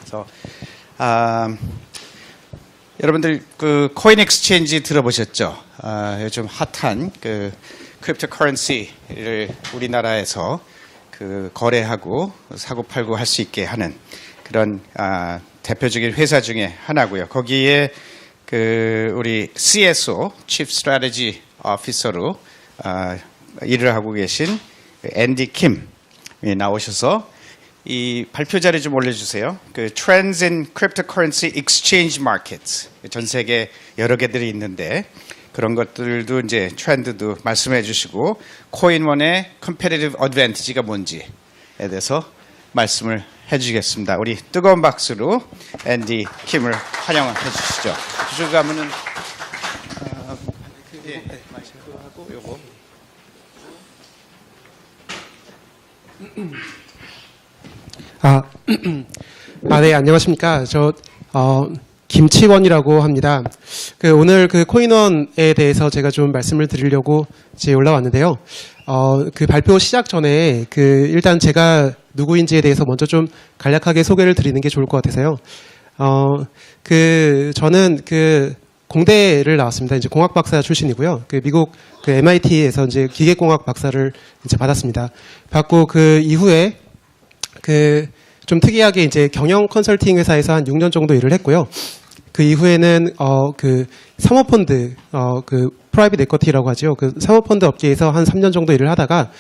그래서 여러분들 그 코인 엑스체인지 들어보셨죠? 요즘 핫한 그 크립토 커런시를 우리나라에서 그 거래하고 사고 팔고 할 수 있게 하는 그런 대표적인 회사 중에 하나고요. 거기에 그 우리 CSO Chief Strategy Officer로 일을 하고 계신 앤디 킴이 나오셔서 이 발표 자료 좀 올려주세요. 그 Trends in Cryptocurrency Exchange Markets 전 세계 여러 개들이 있는데 그런 것들도 이제 트렌드도 말씀해 주시고 코인원의 Competitive Advantage가 뭔지에 대해서 말씀을 해주시겠습니다. 우리 뜨거운 박수로 앤디 킴을 환영해 주시죠. 저쪽 가면은 하고 요거. 네, 안녕하십니까. 김치원이라고 합니다. 오늘 그 코인원에 대해서 제가 좀 말씀을 드리려고 이제 올라왔는데요. 그 발표 시작 전에 일단 제가 누구인지에 대해서 먼저 좀 간략하게 소개를 드리는 게 좋을 것 같아서요. 저는 공대를 나왔습니다. 이제 공학 박사 출신이고요. 미국 MIT에서 이제 기계공학 박사를 이제 받았습니다. 받고 그 이후에 좀 특이하게 이제 경영 컨설팅 회사에서 한 6년 정도 일을 했고요. 그 이후에는 사모펀드 프라이빗 에쿼티라고 하죠. 사모펀드 업계에서 한 3년 정도 일을 하다가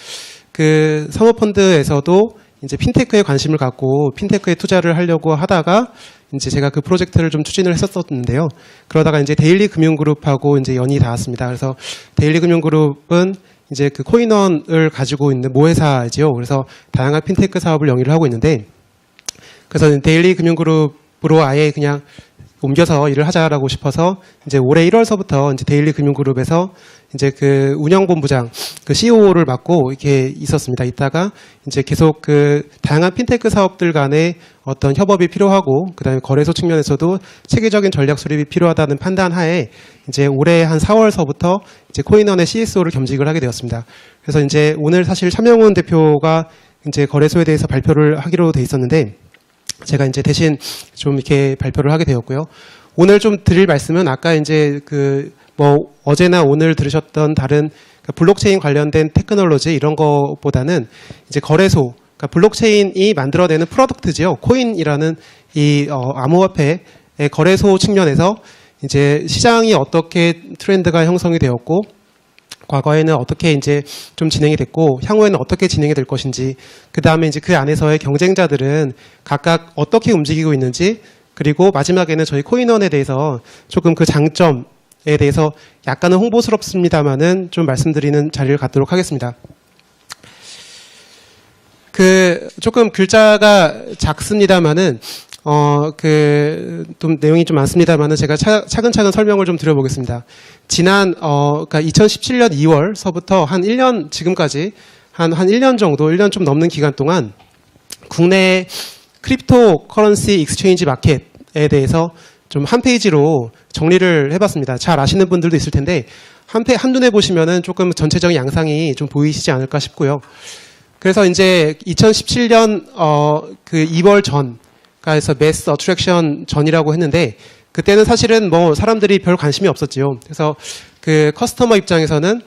사모펀드에서도 이제 핀테크에 관심을 갖고 핀테크에 투자를 하려고 하다가 이제 제가 그 프로젝트를 좀 추진을 했었는데요. 그러다가 이제 데일리 금융그룹하고 이제 연이 닿았습니다. 그래서 데일리 금융그룹은 이제 코인원을 가지고 있는 모회사지요. 그래서 다양한 핀테크 사업을 영위를 하고 있는데, 그래서 데일리 금융그룹으로 아예 그냥 옮겨서 일을 하자라고 싶어서 이제 올해 1월서부터 이제 데일리 금융그룹에서 이제 운영본부장 CEO를 맡고 이렇게 있었습니다. 있다가 이제 계속 다양한 핀테크 사업들 간의 어떤 협업이 필요하고 그다음에 거래소 측면에서도 체계적인 전략 수립이 필요하다는 판단 하에 이제 올해 한 4월서부터 이제 코인원의 CSO를 겸직을 하게 되었습니다. 그래서 이제 오늘 사실 차명훈 대표가 이제 거래소에 대해서 발표를 하기로 돼 있었는데 제가 이제 대신 좀 이렇게 발표를 하게 되었고요. 오늘 좀 드릴 말씀은 아까 이제 어제나 오늘 들으셨던 다른 블록체인 관련된 테크놀로지 이런 거보다는 이제 거래소, 그러니까 블록체인이 만들어내는 프로덕트지요. 코인이라는 이 암호화폐의 거래소 측면에서 이제 시장이 어떻게 트렌드가 형성이 되었고 과거에는 어떻게 이제 좀 진행이 됐고 향후에는 어떻게 진행이 될 것인지, 그 다음에 이제 그 안에서의 경쟁자들은 각각 어떻게 움직이고 있는지, 그리고 마지막에는 저희 코인원에 대해서 조금 그 장점에 대해서 약간은 홍보스럽습니다만은 좀 말씀드리는 자리를 갖도록 하겠습니다. 조금 글자가 작습니다만은 좀 내용이 좀 많습니다만은 제가 차근차근 설명을 좀 드려보겠습니다. 그러니까 2017년 2월서부터 한 1년 지금까지 한 1년 정도, 1년 좀 넘는 기간 동안 국내 크립토 커런시 익스체인지 마켓에 대해서 좀 한 페이지로 정리를 해봤습니다. 잘 아시는 분들도 있을 텐데 한눈에 보시면은 조금 전체적인 양상이 좀 보이시지 않을까 싶고요. 그래서 이제 2017년 2월 전, 그래서 매스 어트랙션 전이라고 했는데 그때는 사실은 사람들이 별 관심이 없었지요. 그래서 커스터머 입장에서는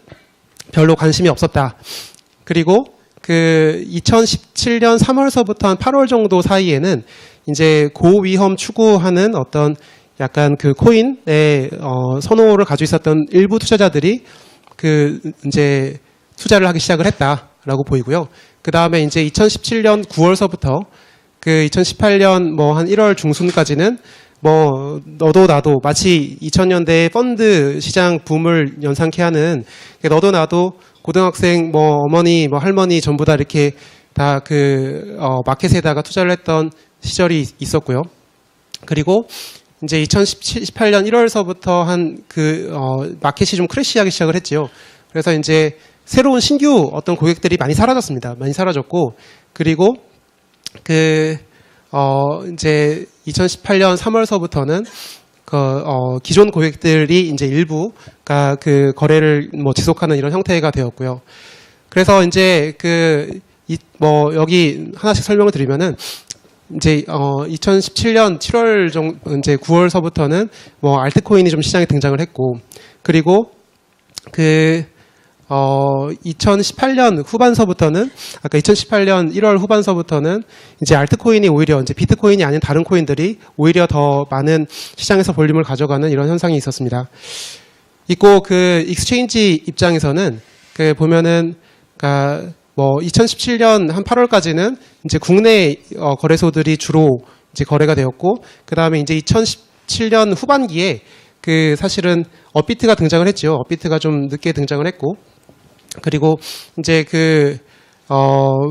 별로 관심이 없었다. 그리고 2017년 3월서부터 한 8월 정도 사이에는 이제 고위험 추구하는 어떤 약간 코인의 선호를 가지고 있었던 일부 투자자들이 이제 투자를 하기 시작을 했다라고 보이고요. 그 다음에 이제 2017년 9월서부터 2018년 한 1월 중순까지는 너도 나도 마치 2000년대의 펀드 시장 붐을 연상케 하는 너도 나도 고등학생 어머니 할머니 전부 다 이렇게 다 마켓에다가 투자를 했던 시절이 있었고요. 그리고 이제 2018년 1월서부터 마켓이 좀 크래시하기 시작을 했지요. 그래서 이제 새로운 신규 어떤 고객들이 많이 사라졌습니다. 많이 사라졌고, 그리고 이제 2018년 3월서부터는 기존 고객들이 이제 일부가 거래를 지속하는 이런 형태가 되었고요. 그래서 이제 여기 하나씩 설명을 드리면은 이제 2017년 7월 정도 이제 9월서부터는 뭐 알트코인이 좀 시장에 등장을 했고, 그리고 2018년 후반서부터는, 아까 2018년 1월 후반서부터는 이제 알트코인이 오히려 이제 비트코인이 아닌 다른 코인들이 오히려 더 많은 시장에서 볼륨을 가져가는 이런 현상이 있었습니다. 있고 그 익스체인지 입장에서는 보면은 뭐 2017년 한 8월까지는 이제 국내 거래소들이 주로 이제 거래가 되었고, 그 다음에 이제 2017년 후반기에 사실은 업비트가 등장을 했죠. 업비트가 좀 늦게 등장을 했고, 그리고 이제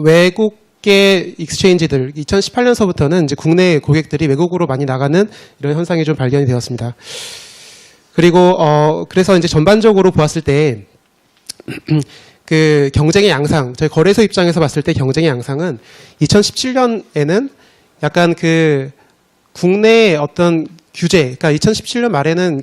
외국계 익스체인지들 2018년서부터는 이제 국내 고객들이 외국으로 많이 나가는 이런 현상이 좀 발견이 되었습니다. 그리고 그래서 이제 전반적으로 보았을 때 경쟁의 양상, 저희 거래소 입장에서 봤을 때 경쟁의 양상은 2017년에는 약간 국내 어떤 규제, 그러니까 2017년 말에는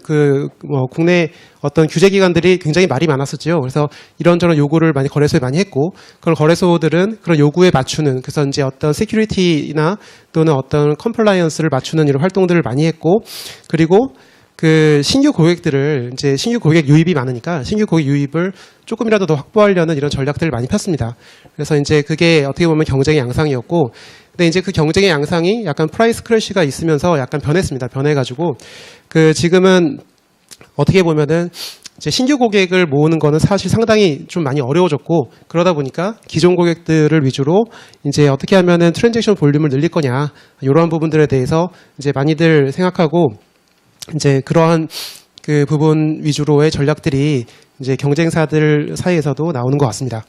국내 어떤 규제 기관들이 굉장히 말이 많았었죠. 그래서 이런저런 요구를 거래소에 많이 했고, 그런 거래소들은 그런 요구에 맞추는, 그래서 이제 어떤 세큐리티나 또는 어떤 컴플라이언스를 맞추는 이런 활동들을 많이 했고, 그리고 신규 고객들을 이제 신규 고객 유입이 많으니까 신규 고객 유입을 조금이라도 더 확보하려는 이런 전략들을 많이 폈습니다. 그래서 이제 그게 어떻게 보면 경쟁의 양상이었고, 근데 이제 그 경쟁의 양상이 약간 프라이스 크래시가 있으면서 약간 변했습니다. 변해가지고 지금은 어떻게 보면은 이제 신규 고객을 모으는 거는 사실 상당히 좀 많이 어려워졌고, 그러다 보니까 기존 고객들을 위주로 이제 어떻게 하면은 트랜잭션 볼륨을 늘릴 거냐, 이러한 부분들에 대해서 이제 많이들 생각하고, 이제 그러한 부분 위주로의 전략들이 이제 경쟁사들 사이에서도 나오는 것 같습니다.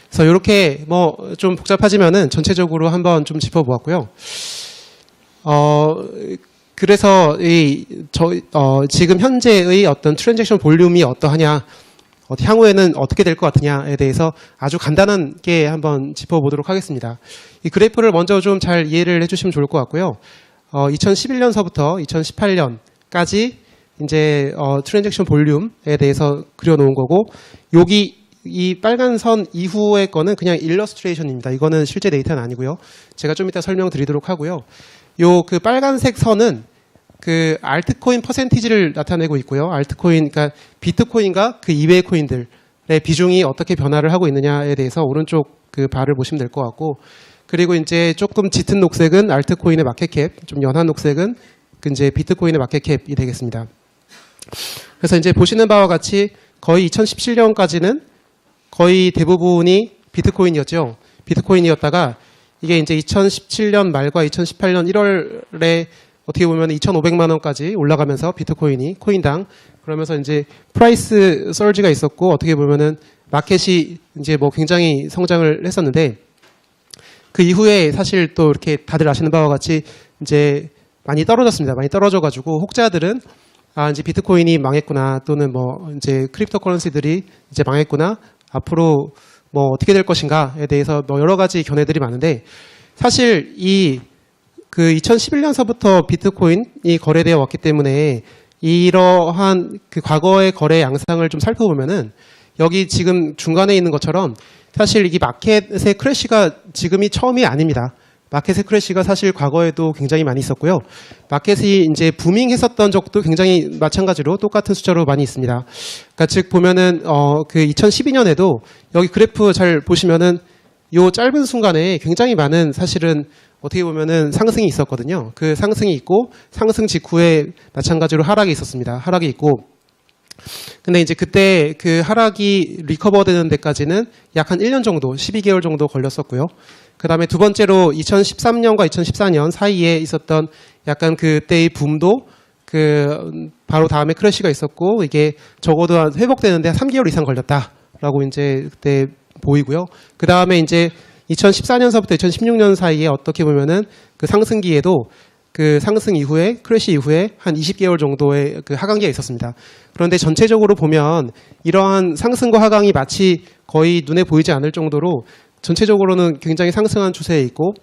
그래서 이렇게 뭐 좀 복잡하지만은 전체적으로 한번 좀 짚어보았고요. 그래서 지금 현재의 어떤 트랜잭션 볼륨이 어떠하냐, 향후에는 어떻게 될 것 같으냐에 대해서 아주 간단하게 한번 짚어보도록 하겠습니다. 이 그래프를 먼저 좀 잘 이해를 해주시면 좋을 것 같고요. 2011년서부터 2018년까지 이제 트랜잭션 볼륨에 대해서 그려놓은 거고, 여기 이 빨간 선 이후의 거는 그냥 일러스트레이션입니다. 이거는 실제 데이터는 아니고요. 제가 좀 이따 설명드리도록 하고요. 빨간색 선은 알트코인 퍼센티지를 나타내고 있고요. 알트코인, 그러니까 비트코인과 그 이외의 코인들의 비중이 어떻게 변화를 하고 있느냐에 대해서 오른쪽 바를 보시면 될 것 같고, 그리고 이제 조금 짙은 녹색은 알트코인의 마켓캡, 좀 연한 녹색은 이제 비트코인의 마켓캡이 되겠습니다. 그래서 이제 보시는 바와 같이 거의 2017년까지는 거의 대부분이 비트코인이었죠. 비트코인이었다가 이게 이제 2017년 말과 2018년 1월에 어떻게 보면 2,500만 원까지 올라가면서 비트코인이 코인당, 그러면서 이제 프라이스 서지가 있었고, 어떻게 보면은 마켓이 이제 뭐 굉장히 성장을 했었는데, 그 이후에 사실 또 이렇게 다들 아시는 바와 같이 이제 많이 떨어졌습니다. 많이 떨어져가지고 혹자들은 이제 비트코인이 망했구나, 또는 뭐 이제 크립토 커런시들이 이제 망했구나, 앞으로 뭐 어떻게 될 것인가에 대해서 뭐 여러 가지 견해들이 많은데, 사실 2011년서부터 비트코인이 거래되어 왔기 때문에 이러한 과거의 거래 양상을 좀 살펴보면은, 여기 지금 중간에 있는 것처럼 사실 이 마켓의 크래시가 지금이 처음이 아닙니다. 마켓의 크래시가 사실 과거에도 굉장히 많이 있었고요. 마켓이 이제 부밍했었던 적도 굉장히 마찬가지로 똑같은 숫자로 많이 있습니다. 그러니까 즉 보면은 2012년에도 여기 그래프 잘 보시면은 요 짧은 순간에 굉장히 많은 사실은 어떻게 보면은 상승이 있었거든요. 그 상승이 있고, 상승 직후에 마찬가지로 하락이 있었습니다. 하락이 있고, 근데 이제 그때 하락이 리커버 되는 데까지는 약 한 1년 정도, 12개월 정도 걸렸었고요. 그 다음에 두 번째로 2013년과 2014년 사이에 있었던 약간 그때의 붐도 바로 다음에 크래시가 있었고, 이게 적어도 회복되는데 한 3개월 이상 걸렸다라고 이제 그때 보이고요. 그 다음에 이제 2014년서부터 2016년 사이에 어떻게 보면은 상승기에도 상승 이후에, 크래시 이후에 한 20개월 정도의 하강기가 있었습니다. 그런데 전체적으로 보면 이러한 상승과 하강이 마치 거의 눈에 보이지 않을 정도로 전체적으로는 굉장히 상승한 추세에 있고,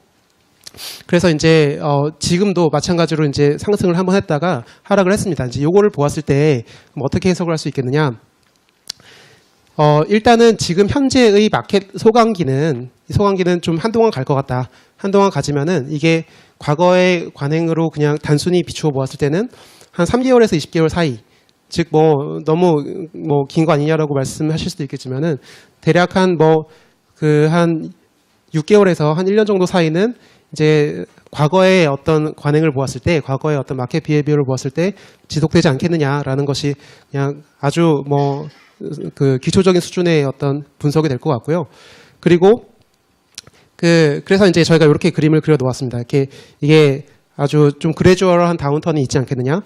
그래서 이제 지금도 마찬가지로 이제 상승을 한번 했다가 하락을 했습니다. 이제 요거를 보았을 때 어떻게 해석을 할 수 있겠느냐? 일단은 지금 현재의 마켓 소강기는 좀 한동안 갈 것 같다. 한동안 가지면은 이게 과거의 관행으로 그냥 단순히 비추어 보았을 때는 한 3개월에서 20개월 사이, 즉 뭐 너무 뭐 긴 거 아니냐라고 말씀하실 수도 있겠지만은 대략 한 6개월에서 한 1년 정도 사이는 이제 과거의 어떤 관행을 보았을 때, 과거의 어떤 마켓 비헤비어를 보았을 때 지속되지 않겠느냐라는 것이 그냥 아주 뭐 그 기초적인 수준의 어떤 분석이 될 것 같고요. 그리고 그래서 이제 저희가 이렇게 그림을 그려 놓았습니다. 이게 아주 좀 그래주얼한 다운턴이 있지 않겠느냐?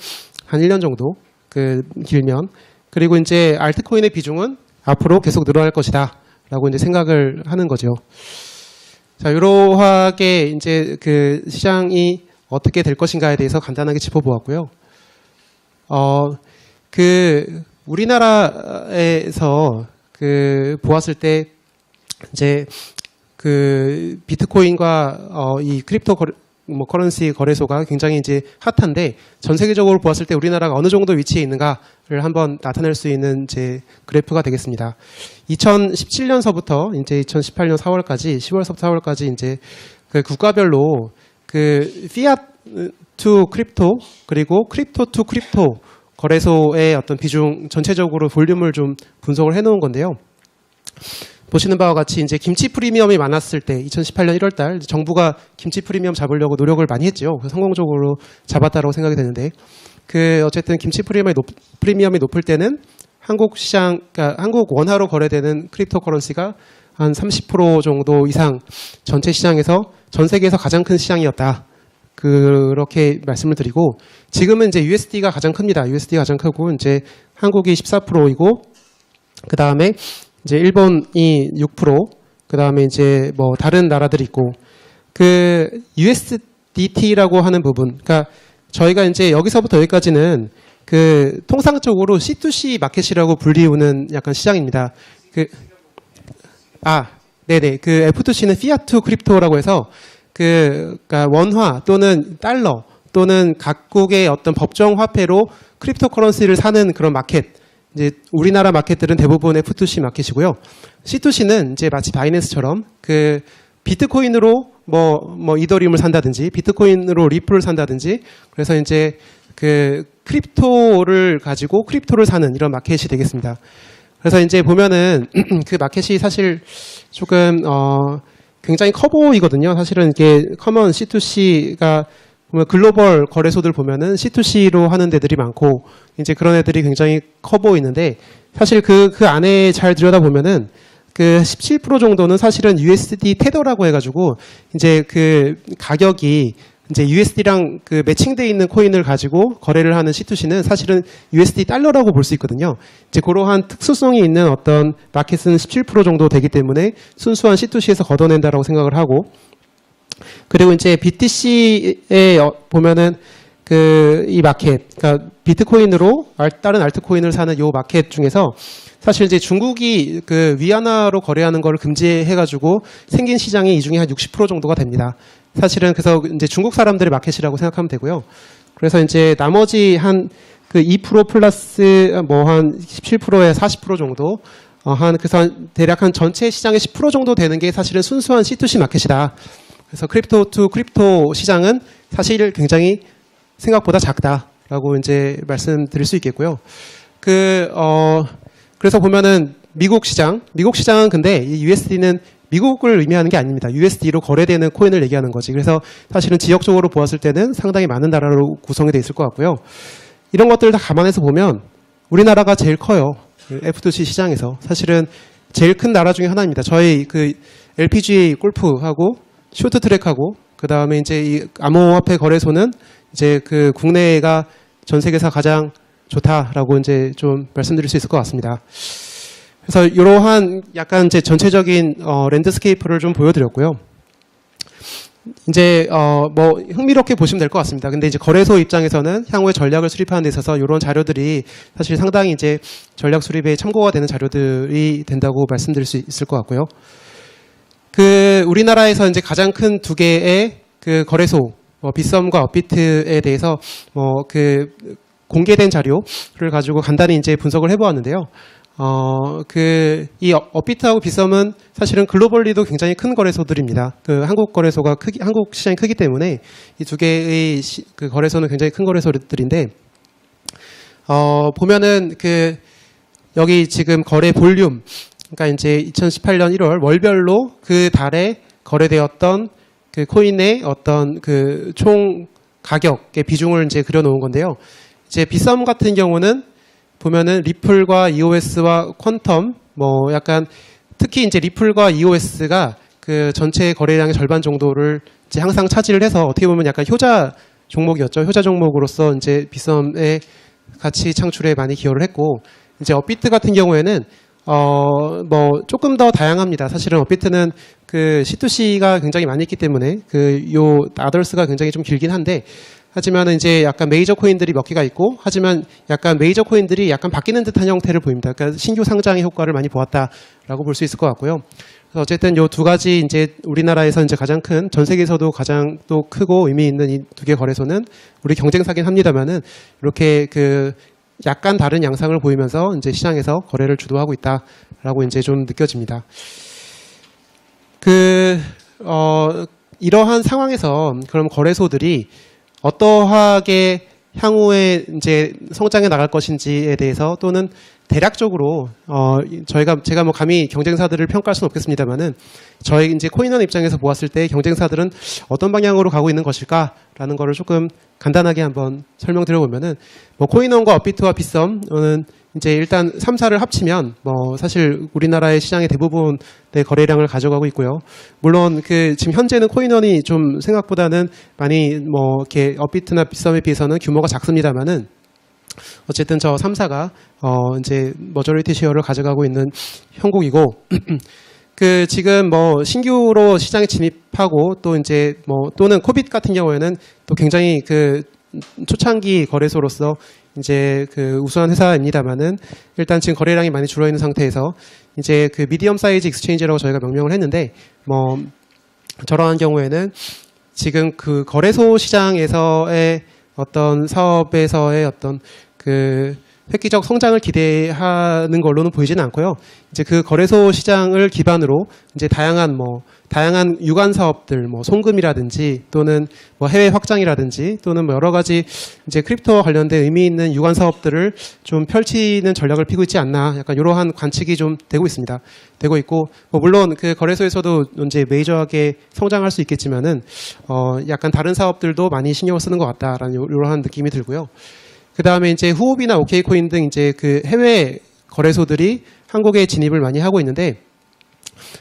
한 1년 정도 길면. 그리고 이제 알트코인의 비중은 앞으로 계속 늘어날 것이다라고 이제 생각을 하는 거죠. 자, 이러하게 이제 그 시장이 어떻게 될 것인가에 대해서 간단하게 짚어보았고요. 우리나라에서 보았을 때 이제 비트코인과 이 크립토 커런시 거래소가 굉장히 이제 핫한데 전 세계적으로 보았을 때 우리나라가 어느 정도 위치에 있는가를 한번 나타낼 수 있는 제 그래프가 되겠습니다. 2017년서부터 이제 2018년 4월까지 10월서부터 4월까지 이제 국가별로 피아트 투 크립토 그리고 크립토 투 크립토 거래소의 어떤 비중 전체적으로 볼륨을 좀 분석을 해놓은 건데요. 보시는 바와 같이 이제 김치 프리미엄이 많았을 때 2018년 1월달 정부가 김치 프리미엄 잡으려고 노력을 많이 했죠. 그래서 성공적으로 잡았다라고 생각이 되는데 어쨌든 김치 프리미엄이 높을 때는 한국 시장, 그러니까 한국 원화로 거래되는 크립토 커런시가 한 30% 정도 이상 전체 시장에서 전 세계에서 가장 큰 시장이었다. 그렇게 말씀을 드리고 지금은 이제 USD가 가장 큽니다. USD가 가장 크고 이제 한국이 14%이고 그 다음에 이제 일본이 6%, 그 다음에 이제 뭐 다른 나라들이 있고 USDT라고 하는 부분, 그러니까 저희가 이제 여기서부터 여기까지는 통상적으로 C2C 마켓이라고 불리우는 약간 시장입니다. 네네. F2C는 피아트 크립토라고 해서 그러니까 원화 또는 달러 또는 각국의 어떤 법정 화폐로 크립토 커런시를 사는 그런 마켓. 이제 우리나라 마켓들은 대부분 F2C 마켓이고요. C2C는 이제 마치 바이낸스처럼 비트코인으로 뭐 이더리움을 산다든지 비트코인으로 리플을 산다든지 그래서 이제 크립토를 가지고 크립토를 사는 이런 마켓이 되겠습니다. 그래서 이제 보면은 그 마켓이 사실 조금 굉장히 커 보이거든요. 사실은 이게 커먼 C2C가 보면 글로벌 거래소들 보면은 C2C로 하는 데들이 많고 이제 그런 애들이 굉장히 커 보이는데 사실 그 안에 잘 들여다보면은 17% 정도는 사실은 USD 테더라고 해가지고 이제 가격이 이제 USD랑 매칭되어 있는 코인을 가지고 거래를 하는 C2C는 사실은 USD 달러라고 볼 수 있거든요. 이제 그러한 특수성이 있는 어떤 마켓은 17% 정도 되기 때문에 순수한 C2C에서 걷어낸다라고 생각을 하고 그리고 이제 BTC에 보면은 이 마켓, 그러니까 비트코인으로 다른 알트코인을 사는 요 마켓 중에서 사실 이제 중국이 위안화로 거래하는 걸 금지해가지고 생긴 시장이 이 중에 한 60% 정도가 됩니다. 사실은 그래서 이제 중국 사람들의 마켓이라고 생각하면 되고요. 그래서 이제 나머지 한 2% 플러스 뭐 한 17%에 40% 정도 그래서 대략 한 전체 시장의 10% 정도 되는 게 사실은 순수한 C2C 마켓이다. 그래서 크립토 투 크립토 시장은 사실 굉장히 생각보다 작다라고 이제 말씀드릴 수 있겠고요. 그래서 보면은 미국 시장은 근데 이 USD는 미국을 의미하는 게 아닙니다. USD로 거래되는 코인을 얘기하는 거지. 그래서 사실은 지역적으로 보았을 때는 상당히 많은 나라로 구성이 되어 있을 것 같고요. 이런 것들을 다 감안해서 보면 우리나라가 제일 커요. F2C 시장에서. 사실은 제일 큰 나라 중에 하나입니다. 저희 LPGA 골프하고 쇼트트랙하고 그 다음에 이제 이 암호화폐 거래소는 이제 국내가 전 세계에서 가장 좋다라고 이제 좀 말씀드릴 수 있을 것 같습니다. 그래서 이러한 약간 이제 전체적인 랜드스케이프를 좀 보여드렸고요. 이제 뭐 흥미롭게 보시면 될 것 같습니다. 근데 이제 거래소 입장에서는 향후에 전략을 수립하는 데 있어서 이런 자료들이 사실 상당히 이제 전략 수립에 참고가 되는 자료들이 된다고 말씀드릴 수 있을 것 같고요. 우리나라에서 이제 가장 큰 두 개의 거래소, 빗썸과 업비트에 대해서 공개된 자료를 가지고 간단히 이제 분석을 해보았는데요. 이 업비트하고 빗썸은 사실은 글로벌리도 굉장히 큰 거래소들입니다. 한국 거래소가 한국 시장이 크기 때문에 이 두 개의 그 거래소는 굉장히 큰 거래소들인데, 보면은 여기 지금 거래 볼륨, 그러니까 이제 2018년 1월 월별로 그 달에 거래되었던 그 코인의 어떤 그 총 가격의 비중을 이제 그려놓은 건데요. 이제 빗썸 같은 경우는 보면은 리플과 EOS와 퀀텀, 뭐 약간 특히 이제 리플과 EOS가 그 전체 거래량의 절반 정도를 이제 항상 차지를 해서 어떻게 보면 약간 효자 종목이었죠. 효자 종목으로서 이제 빗썸의 가치 창출에 많이 기여를 했고, 이제 업비트 같은 경우에는 뭐 조금 더 다양합니다. 사실은 업비트는 그 C2C가 굉장히 많이 있기 때문에 요 아더스가 굉장히 좀 길긴 한데, 하지만 이제 약간 메이저 코인들이 몇 개가 있고, 하지만 약간 메이저 코인들이 약간 바뀌는 듯한 형태를 보입니다. 그러니까 신규 상장의 효과를 많이 보았다라고 볼 수 있을 것 같고요. 그래서 어쨌든 요 두 가지 이제 우리나라에서 이제 가장 큰, 전 세계에서도 가장 또 크고 의미 있는 이 두 개 거래소는 우리 경쟁사긴 합니다만은 이렇게 약간 다른 양상을 보이면서 이제 시장에서 거래를 주도하고 있다라고 이제 좀 느껴집니다. 이러한 상황에서 그럼 거래소들이 어떠하게 향후에 이제 성장해 나갈 것인지에 대해서, 또는 대략적으로 제가 뭐 감히 경쟁사들을 평가할 수는 없겠습니다만은, 저희 이제 코인원 입장에서 보았을 때 경쟁사들은 어떤 방향으로 가고 있는 것일까라는 거를 조금 간단하게 한번 설명드려 보면은, 뭐 코인원과 업비트와 빗썸은 이제 일단 3사를 합치면 뭐 사실 우리나라의 시장의 대부분의 거래량을 가져가고 있고요. 물론 지금 현재는 코인원이 좀 생각보다는 많이 뭐 이렇게 업비트나 빗썸에 비해서는 규모가 작습니다만은, 어쨌든 저 3사가 이제 머저리티 쉐어를 가져가고 있는 형국이고, 지금 뭐 신규로 시장에 진입하고 또 이제 뭐 또는 코빗 같은 경우에는 또 굉장히 초창기 거래소로서 이제 우수한 회사입니다만은, 일단 지금 거래량이 많이 줄어 있는 상태에서 이제 미디엄 사이즈 익스체인지라고 저희가 명명을 했는데, 뭐 저러한 경우에는 지금 거래소 시장에서의 어떤 사업에서의 어떤 획기적 성장을 기대하는 걸로는 보이지는 않고요. 이제 거래소 시장을 기반으로 이제 다양한 유관 사업들, 뭐 송금이라든지 또는 뭐 해외 확장이라든지 또는 뭐 여러 가지 이제 크립토와 관련된 의미 있는 유관 사업들을 좀 펼치는 전략을 피고 있지 않나, 약간 이러한 관측이 좀 되고 있습니다. 되고 있고, 뭐 물론 거래소에서도 이제 메이저하게 성장할 수 있겠지만은 약간 다른 사업들도 많이 신경을 쓰는 것 같다라는 이러한 느낌이 들고요. 그 다음에 이제 후오비나 OK코인 등 이제 해외 거래소들이 한국에 진입을 많이 하고 있는데,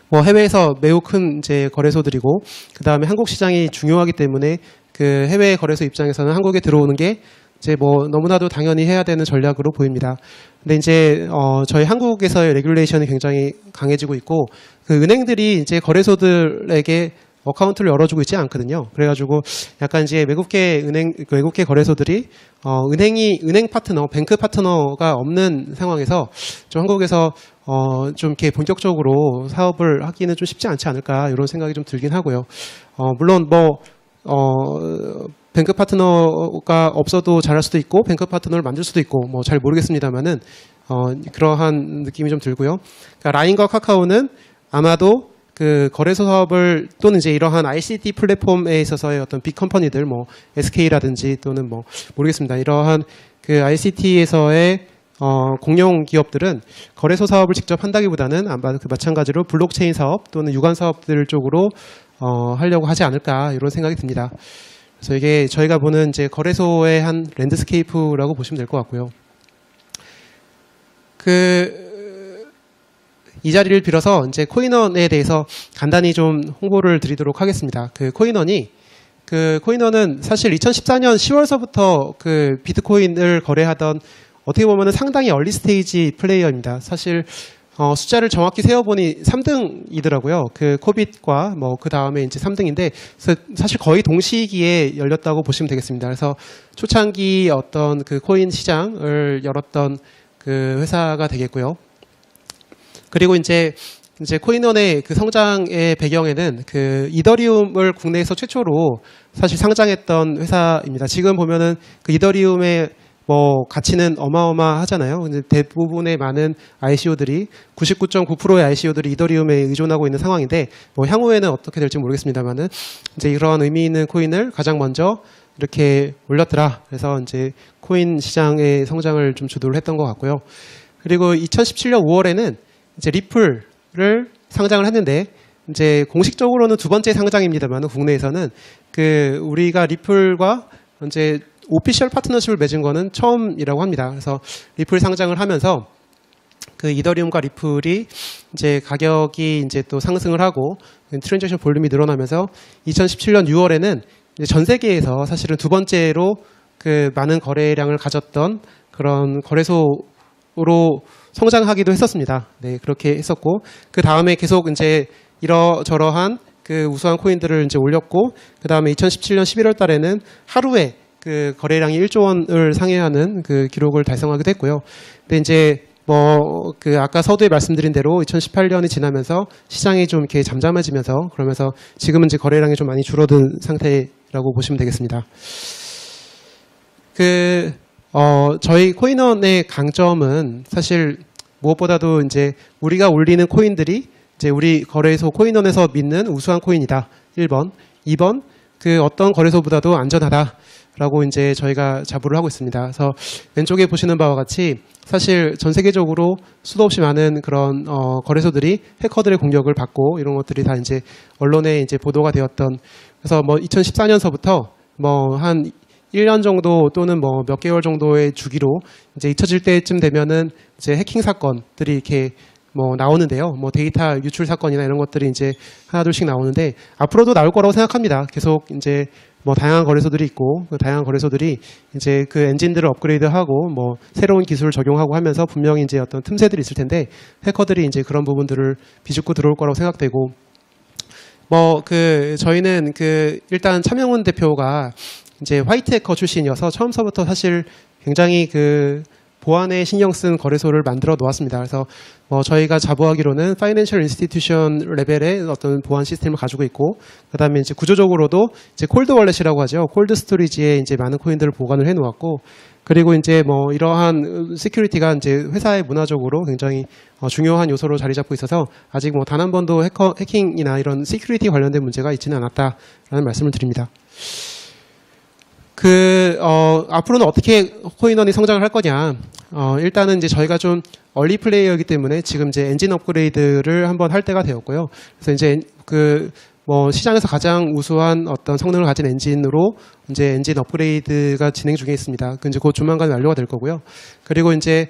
뭐 해외에서 매우 큰 이제 거래소들이고, 그 다음에 한국 시장이 중요하기 때문에 해외 거래소 입장에서는 한국에 들어오는 게 이제 뭐 너무나도 당연히 해야 되는 전략으로 보입니다. 근데 이제 저희 한국에서의 레귤레이션이 굉장히 강해지고 있고, 은행들이 이제 거래소들에게 어카운트를 열어주고 있지 않거든요. 그래가지고 약간 이제 외국계 거래소들이 은행 파트너, 뱅크 파트너가 없는 상황에서 좀 한국에서 좀 이렇게 본격적으로 사업을 하기는 좀 쉽지 않지 않을까, 이런 생각이 좀 들긴 하고요. 물론 뱅크 파트너가 없어도 잘할 수도 있고 뱅크 파트너를 만들 수도 있고 뭐 잘 모르겠습니다만은 그러한 느낌이 좀 들고요. 그러니까 라인과 카카오는 아마도 거래소 사업을, 또는 이제 이러한 ICT 플랫폼에 있어서의 어떤 빅 컴퍼니들, 뭐 SK라든지 또는 뭐 모르겠습니다. 이러한 ICT에서의 공룡 기업들은 거래소 사업을 직접 한다기보다는 아마 마찬가지로 블록체인 사업 또는 유관 사업들 쪽으로 하려고 하지 않을까, 이런 생각이 듭니다. 그래서 이게 저희가 보는 이제 거래소의 한 랜드스케이프라고 보시면 될 것 같고요. 이 자리를 빌어서 이제 코인원에 대해서 간단히 좀 홍보를 드리도록 하겠습니다. 코인원은 사실 2014년 10월서부터 비트코인을 거래하던, 어떻게 보면 상당히 얼리 스테이지 플레이어입니다. 사실 숫자를 정확히 세어보니 3등이더라고요. 코빗과 뭐 그 다음에 이제 3등인데, 사실 거의 동시기에 열렸다고 보시면 되겠습니다. 그래서 초창기 어떤 코인 시장을 열었던 회사가 되겠고요. 그리고 이제 코인원의 성장의 배경에는 이더리움을 국내에서 최초로 사실 상장했던 회사입니다. 지금 보면은 이더리움의 뭐 가치는 어마어마하잖아요. 근데 대부분의 많은 ICO들이 99.9%의 ICO들이 이더리움에 의존하고 있는 상황인데 뭐 향후에는 어떻게 될지 모르겠습니다만은 이제 이러한 의미 있는 코인을 가장 먼저 이렇게 올렸더라. 그래서 이제 코인 시장의 성장을 좀 주도를 했던 것 같고요. 그리고 2017년 5월에는 이제 리플을 상장을 했는데 이제 공식적으로는 두 번째 상장입니다만 국내에서는 그 우리가 리플과 이제 오피셜 파트너십을 맺은 거는 처음이라고 합니다. 그래서 리플 상장을 하면서 그 이더리움과 리플이 이제 가격이 이제 또 상승을 하고 트랜잭션 볼륨이 늘어나면서 2017년 6월에는 이제 전 세계에서 사실은 두 번째로 그 많은 거래량을 가졌던 그런 거래소로 성장하기도 했었습니다. 네, 그렇게 했었고 그 다음에 계속 이제 이러저러한 그 우수한 코인들을 이제 올렸고 그 다음에 2017년 11월 달에는 하루에 그 거래량이 1조 원을 상회하는 그 기록을 달성하기도 했고요. 근데 이제 뭐 그 아까 서두에 말씀드린 대로 2018년이 지나면서 시장이 좀 이렇게 잠잠해지면서 그러면서 지금은 이제 거래량이 좀 많이 줄어든 상태라고 보시면 되겠습니다. 저희 코인원의 강점은 사실 무엇보다도 이제 우리가 올리는 코인들이 이제 우리 거래소 코인원에서 믿는 우수한 코인이다. 1번. 2번. 그 어떤 거래소보다도 안전하다라고 이제 저희가 자부를 하고 있습니다. 그래서 왼쪽에 보시는 바와 같이 사실 전 세계적으로 수도 없이 많은 그런 거래소들이 해커들의 공격을 받고 이런 것들이 다 이제 언론에 이제 보도가 되었던 그래서 뭐 2014년서부터 뭐 한 1년 정도 또는 뭐 몇 개월 정도의 주기로 이제 잊혀질 때쯤 되면은 이제 해킹 사건들이 이렇게 뭐 나오는데요. 뭐 데이터 유출 사건이나 이런 것들이 이제 하나둘씩 나오는데 앞으로도 나올 거라고 생각합니다. 계속 이제 뭐 다양한 거래소들이 있고 그 다양한 거래소들이 이제 그 엔진들을 업그레이드하고 뭐 새로운 기술을 적용하고 하면서 분명히 이제 어떤 틈새들이 있을 텐데 해커들이 이제 그런 부분들을 비집고 들어올 거라고 생각되고 뭐 그 저희는 그 일단 차명훈 대표가 이제 화이트 해커 출신이어서 처음서부터 사실 굉장히 그 보안에 신경 쓴 거래소를 만들어 놓았습니다. 그래서 뭐 저희가 자부하기로는 파이낸셜 인스티튜션 레벨의 어떤 보안 시스템을 가지고 있고 그다음에 이제 구조적으로도 이제 콜드 월렛이라고 하죠. 콜드 스토리지에 이제 많은 코인들을 보관을 해 놓았고 그리고 이제 뭐 이러한 시큐리티가 이제 회사의 문화적으로 굉장히 중요한 요소로 자리 잡고 있어서 아직 뭐 단 한 번도 해킹이나 이런 시큐리티 관련된 문제가 있지는 않았다라는 말씀을 드립니다. 앞으로는 어떻게 코인원이 성장을 할 거냐. 일단은 이제 저희가 좀 얼리 플레이어이기 때문에 지금 이제 엔진 업그레이드를 한번 할 때가 되었고요. 그래서 이제 뭐 시장에서 가장 우수한 어떤 성능을 가진 엔진으로 이제 엔진 업그레이드가 진행 중에 있습니다. 그 이제 곧 조만간 완료가 될 거고요. 그리고 이제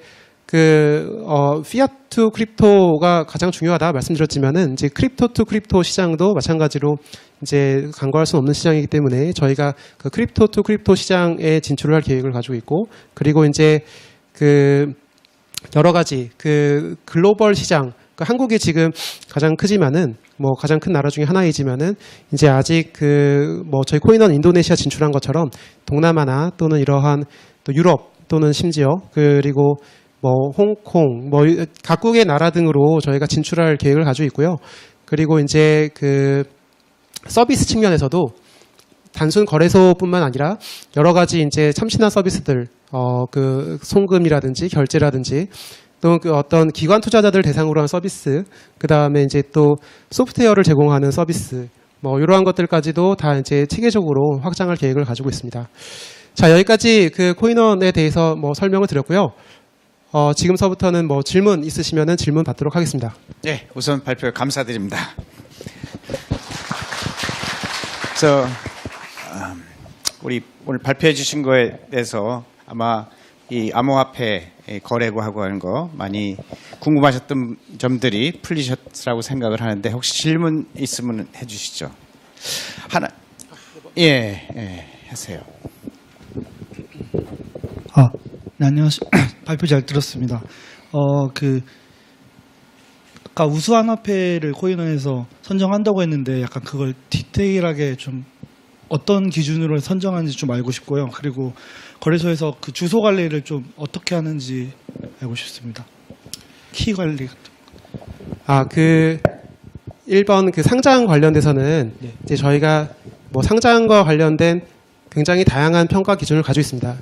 피아트 크립토가 가장 중요하다 말씀드렸지만은 이제 크립토 투 크립토 시장도 마찬가지로 이제 간과할 수 없는 시장이기 때문에 저희가 그 크립토 투 크립토 시장에 진출을 할 계획을 가지고 있고 그리고 이제 그 여러 가지 그 글로벌 시장 그 한국이 지금 가장 크지만은 뭐 가장 큰 나라 중에 하나이지만은 이제 아직 그 뭐 저희 코인원 인도네시아 진출한 것처럼 동남아나 또는 이러한 또 유럽 또는 심지어 그리고 뭐 홍콩 뭐 각국의 나라 등으로 저희가 진출할 계획을 가지고 있고요. 그리고 이제 그 서비스 측면에서도 단순 거래소뿐만 아니라 여러 가지 이제 참신한 서비스들 그 송금이라든지 결제라든지 또 그 어떤 기관 투자자들 대상으로 한 서비스 그다음에 이제 또 소프트웨어를 제공하는 서비스 뭐 이러한 것들까지도 다 이제 체계적으로 확장할 계획을 가지고 있습니다. 자, 여기까지 그 코인원에 대해서 뭐 설명을 드렸고요. 지금서부터는 뭐 질문 있으시면은 질문 받도록 하겠습니다. 네, 우선 발표 감사드립니다. 그래서 우리 오늘 발표해 주신 거에 대해서 아마 이 암호화폐 거래구하고 하는 거 많이 궁금하셨던 점들이 풀리셨다고 생각을 하는데 혹시 질문 있으면 해주시죠. 하나, 예, 하세요. 네, 안녕하세요. 발표 잘 들었습니다. 아까 우수한 화폐를 코인원에서 선정한다고 했는데 약간 그걸 디테일하게 좀 어떤 기준으로 선정하는지 좀 알고 싶고요. 그리고 거래소에서 그 주소 관리를 좀 어떻게 하는지 알고 싶습니다. 키 관리. 1번 그 상장 관련돼서는 네. 이제 저희가 뭐 상장과 관련된 굉장히 다양한 평가 기준을 가지고 있습니다.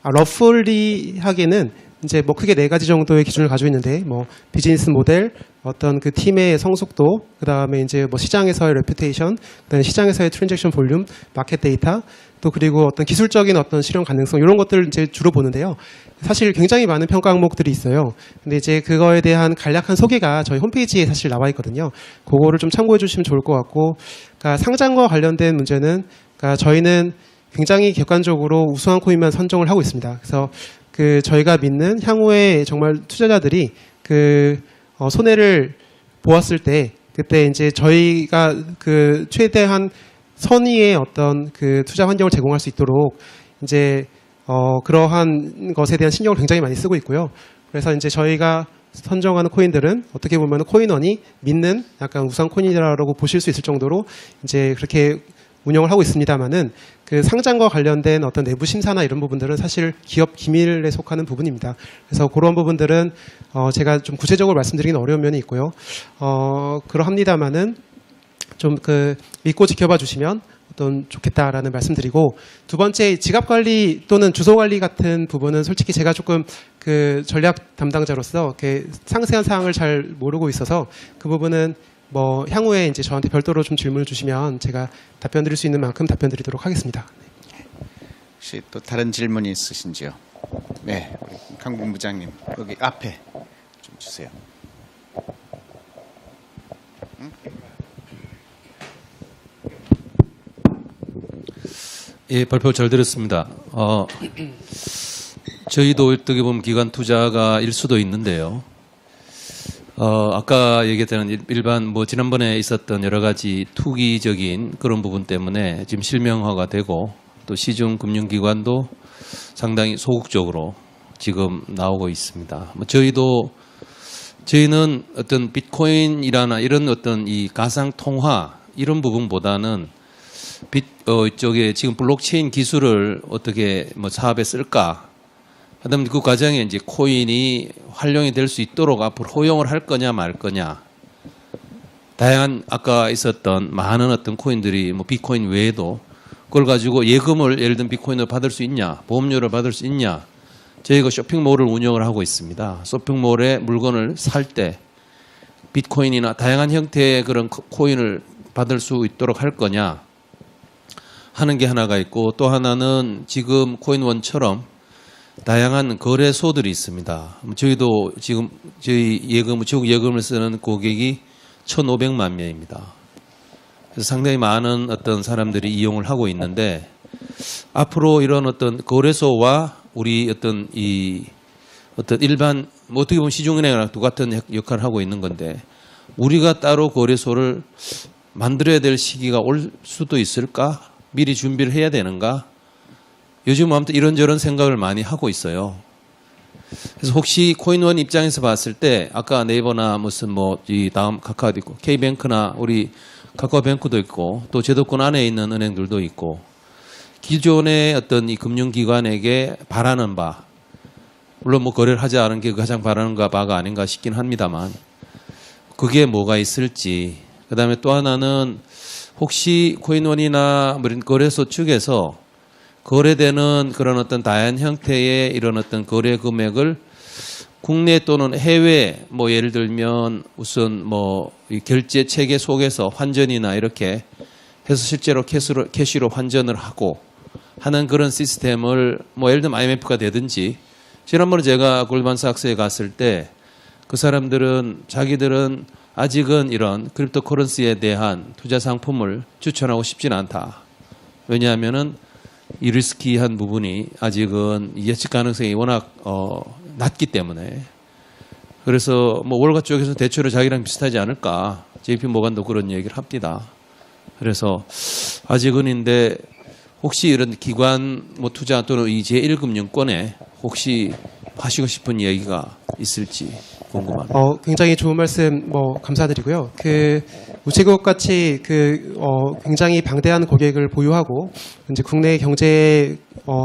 러플리하게는 이제 뭐 크게 4가지 정도의 기준을 가지고 있는데, 뭐 비즈니스 모델, 어떤 그 팀의 성숙도, 그 다음에 이제 뭐 시장에서의 레퓨테이션, 그다음에 시장에서의 트랜잭션 볼륨, 마켓 데이터, 또 그리고 어떤 기술적인 어떤 실현 가능성, 이런 것들을 이제 주로 보는데요. 사실 굉장히 많은 평가 항목들이 있어요. 근데 이제 그거에 대한 간략한 소개가 저희 홈페이지에 사실 나와 있거든요. 그거를 좀 참고해 주시면 좋을 것 같고, 그러니까 상장과 관련된 문제는, 그러니까 저희는 굉장히 객관적으로 우수한 코인만 선정을 하고 있습니다. 그래서 저희가 믿는 향후에 정말 투자자들이 손해를 보았을 때, 그때 이제 저희가 최대한 선의의 어떤 투자 환경을 제공할 수 있도록 이제 그러한 것에 대한 신경을 굉장히 많이 쓰고 있고요. 그래서 이제 저희가 선정하는 코인들은 어떻게 보면 코인원이 믿는 약간 우수한 코인이라고 보실 수 있을 정도로 이제 그렇게 운영을 하고 있습니다만은 상장과 관련된 어떤 내부 심사나 이런 부분들은 사실 기업 기밀에 속하는 부분입니다. 그래서 그런 부분들은 제가 좀 구체적으로 말씀드리기는 어려운 면이 있고요. 그러합니다만은 좀 믿고 지켜봐 주시면 좋겠다라는 말씀드리고, 두 번째 지갑 관리 또는 주소 관리 같은 부분은 솔직히 제가 조금 전략 담당자로서 상세한 사항을 잘 모르고 있어서 그 부분은 뭐 향후에 이제 저한테 별도로 좀 질문을 주시면 제가 답변 드릴 수 있는 만큼 답변 드리도록 하겠습니다. 혹시 또 다른 질문이 있으신지요? 네, 우리 강 본부장님 여기 앞에 좀 주세요. 예, 발표 잘 들었습니다. 저희도 어떻게 보면 기관 투자가 일 수도 있는데요. 아까 얘기했던 일반 뭐 지난번에 있었던 여러 가지 투기적인 그런 부분 때문에 지금 실명화가 되고, 또 시중 금융기관도 상당히 소극적으로 지금 나오고 있습니다. 뭐 저희는 어떤 비트코인이라나 이런 어떤 이 가상 통화 이런 부분보다는 이쪽에 지금 블록체인 기술을 어떻게 뭐 사업에 쓸까? 그다음에 그 과정에 이제 코인이 활용이 될 수 있도록 앞으로 허용을 할 거냐 말 거냐. 다양한 아까 있었던 많은 어떤 코인들이 뭐 비트코인 외에도 그걸 가지고 예금을 예를 들면 비트코인을 받을 수 있냐, 보험료를 받을 수 있냐. 저희가 쇼핑몰을 운영을 하고 있습니다. 쇼핑몰에 물건을 살 때 비트코인이나 다양한 형태의 그런 코인을 받을 수 있도록 할 거냐 하는 게 하나가 있고, 또 하나는 지금 코인원처럼 다양한 거래소들이 있습니다. 저희도 지금 저희 중국 예금을 쓰는 고객이 1,500만 명입니다. 그래서 상당히 많은 어떤 사람들이 이용을 하고 있는데, 앞으로 이런 어떤 거래소와 우리 어떤 일반 뭐 어떻게 보면 시중은행이랑 똑같은 역할을 하고 있는 건데, 우리가 따로 거래소를 만들어야 될 시기가 올 수도 있을까? 미리 준비를 해야 되는가? 요즘 아무튼 이런저런 생각을 많이 하고 있어요. 그래서 혹시 코인원 입장에서 봤을 때 아까 네이버나 무슨 뭐 이 다음 카카오도 있고 K뱅크나 우리 카카오뱅크도 있고 또 제도권 안에 있는 은행들도 있고, 기존의 어떤 이 금융기관에게 바라는 바, 물론 뭐 거래를 하지 않은 게 가장 바라는 바가 아닌가 싶긴 합니다만, 그게 뭐가 있을지. 그다음에 또 하나는 혹시 코인원이나 거래소 측에서 거래되는 그런 어떤 다양한 형태의 이런 어떤 거래 금액을 국내 또는 해외 뭐 예를 들면 우선 뭐 이 결제 체계 속에서 환전이나 이렇게 해서 실제로 캐시로 환전을 하고 하는 그런 시스템을 뭐 예를 들면 IMF가 되든지, 지난번에 제가 골드만삭스에 갔을 때 그 사람들은 자기들은 아직은 이런 크립토 커런시에 대한 투자 상품을 추천하고 싶진 않다. 왜냐하면은 이 리스키한 부분이 아직은 예측 가능성이 워낙 낮기 때문에. 그래서 뭐 월가 쪽에서 대출을 자기랑 비슷하지 않을까. JP 모간도 그런 얘기를 합니다. 그래서 아직은인데 혹시 이런 기관 뭐 투자 또는 이 제1금융권에 혹시 하시고 싶은 얘기가 있을지 궁금합니다. 굉장히 좋은 말씀 감사드리고요. 우체국 같이 굉장히 방대한 고객을 보유하고 이제 국내 경제에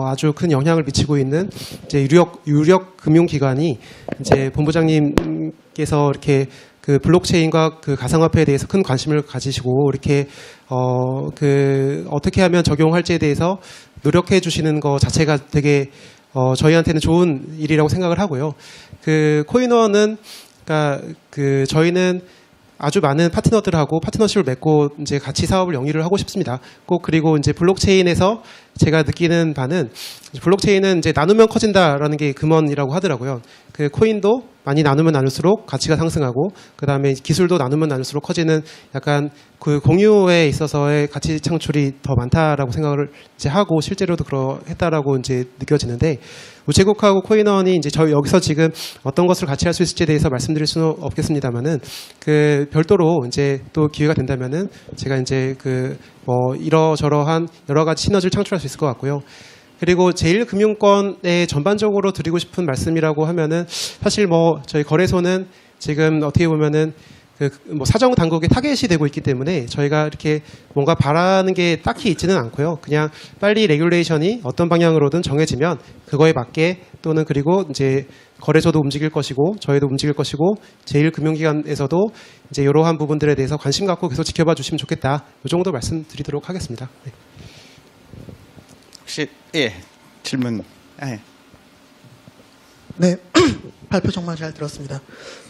아주 큰 영향을 미치고 있는 이제 유력 금융기관이 이제 본부장님께서 이렇게 블록체인과 가상화폐에 대해서 큰 관심을 가지시고 이렇게 어떻게 하면 적용할지에 대해서 노력해 주시는 거 자체가 되게 저희한테는 좋은 일이라고 생각을 하고요. 그 코인원은 그러니까 그 저희는 아주 많은 파트너들하고 파트너십을 맺고 이제 같이 사업을 영위를 하고 싶습니다. 꼭 그리고 이제 블록체인에서 제가 느끼는 바는 블록체인은 이제 나누면 커진다라는 게 금원이라고 하더라고요. 그 코인도 많이 나누면 나눌수록 가치가 상승하고 그다음에 기술도 나누면 나눌수록 커지는 약간 그 공유에 있어서의 가치 창출이 더 많다라고 생각을 이제 하고 실제로도 그러했다라고 이제 느껴지는데 우체국하고 코인원이 이제 저희 여기서 지금 어떤 것을 같이 할 수 있을지에 대해서 말씀드릴 수는 없겠습니다만은 그 별도로 이제 또 기회가 된다면은 제가 이제 그 뭐 이러저러한 여러 가지 시너지를 창출할 수 있을 것 같고요. 그리고 제1금융권에 전반적으로 드리고 싶은 말씀이라고 하면은 사실 뭐 저희 거래소는 지금 어떻게 보면은 그 뭐 사정 당국의 타겟이 되고 있기 때문에 저희가 이렇게 뭔가 바라는 게 딱히 있지는 않고요. 그냥 빨리 레귤레이션이 어떤 방향으로든 정해지면 그거에 맞게 또는 그리고 이제 거래소도 움직일 것이고 저희도 움직일 것이고 제1금융기관에서도 이제 이러한 부분들에 대해서 관심 갖고 계속 지켜봐 주시면 좋겠다. 이 정도 말씀드리도록 하겠습니다. 네. 혹시 예 질문. 예. 네, 발표 정말 잘 들었습니다.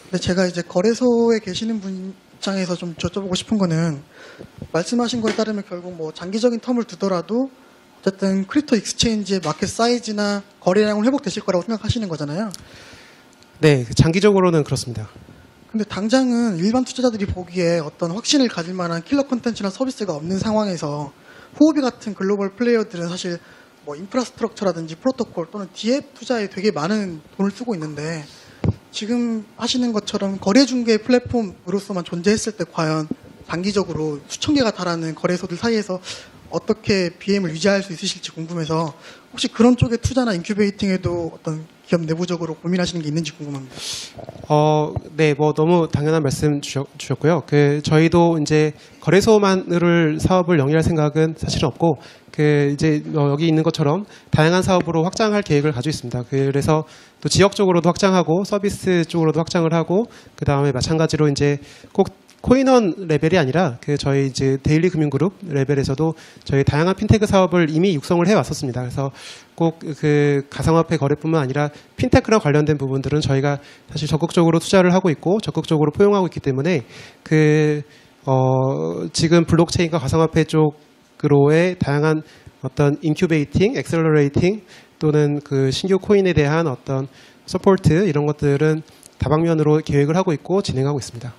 근데 제가 이제 거래소에 계시는 분 입장에서 좀 여쭤보고 싶은 거는 말씀하신 거에 따르면 결국 뭐 장기적인 텀을 두더라도 어쨌든 크립토 익스체인지의 마켓 사이즈나 거래량은 회복되실 거라고 생각하시는 거잖아요. 네, 장기적으로는 그렇습니다. 근데 당장은 일반 투자자들이 보기에 어떤 확신을 가질 만한 킬러 콘텐츠나 서비스가 없는 상황에서 후오비 같은 글로벌 플레이어들은 사실 뭐 인프라스트럭처라든지 프로토콜 또는 DF 투자에 되게 많은 돈을 쓰고 있는데 지금 하시는 것처럼 거래 중개 플랫폼으로서만 존재했을 때 과연 장기적으로 수천 개가 달하는 거래소들 사이에서 어떻게 BM을 유지할 수 있으실지 궁금해서 혹시 그런 쪽의 투자나 인큐베이팅에도 어떤 기업 내부적으로 고민하시는 게 있는지 궁금합니다. 네, 뭐 너무 당연한 말씀 주셨고요. 그 저희도 이제 거래소만을 사업을 영위할 생각은 사실은 없고, 그 이제 여기 있는 것처럼 다양한 사업으로 확장할 계획을 가지고 있습니다. 그래서 또 지역적으로도 확장하고 서비스 쪽으로도 확장을 하고, 그 다음에 마찬가지로 이제 꼭 코인원 레벨이 아니라 그 저희 이제 데일리 금융그룹 레벨에서도 저희 다양한 핀테크 사업을 이미 육성을 해 왔었습니다. 그래서 꼭 그 가상화폐 거래뿐만 아니라 핀테크랑 관련된 부분들은 저희가 사실 적극적으로 투자를 하고 있고 적극적으로 포용하고 있기 때문에 지금 블록체인과 가상화폐 쪽으로의 다양한 어떤 인큐베이팅, 엑셀러레이팅 또는 그 신규 코인에 대한 어떤 서포트 이런 것들은 다방면으로 계획을 하고 있고 진행하고 있습니다.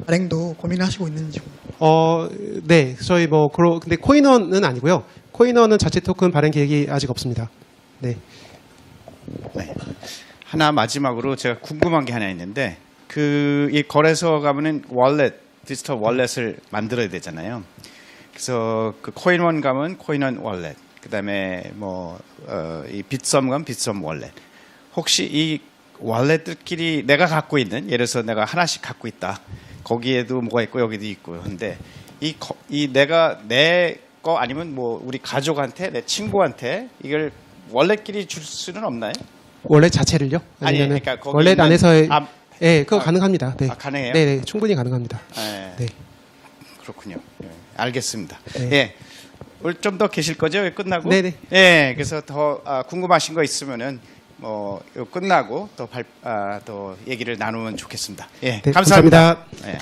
발행도 고민하시고 있는지 궁금합니다. 네, 저희 근데 코인원은 아니고요. 코인원은 자체 토큰 발행 계획이 아직 없습니다. 네. 네. 하나 마지막으로 제가 궁금한 게 하나 있는데 이 거래소 가면은 디지털 월렛을 만들어야 되잖아요. 그래서 그 코인원 가면 코인원 월렛, 그다음에 이 빗썸 가면 빗썸 월렛. 혹시 이 월렛들끼리 내가 갖고 있는, 예를 들어서 내가 하나씩 갖고 있다. 거기에도 뭐가 있고 여기도 있고. 근데 내가 내 거 아니면 뭐 우리 가족한테, 내 친구한테 이걸 월렛끼리 줄 수는 없나요? 월렛 자체를요? 아니면 그러니까 거기 월렛 있는 안에서의 네, 그거 가능합니다. 네. 가능해요? 네, 네, 충분히 가능합니다. 네. 네. 그렇군요. 네, 알겠습니다. 네. 예. 오늘 좀 더 계실 거죠? 여기 끝나고? 네네. 예. 그래서 더 궁금하신 거 있으면은 이거 끝나고 더 얘기를 나누면 좋겠습니다. 예. 네, 감사합니다. 감사합니다. 예.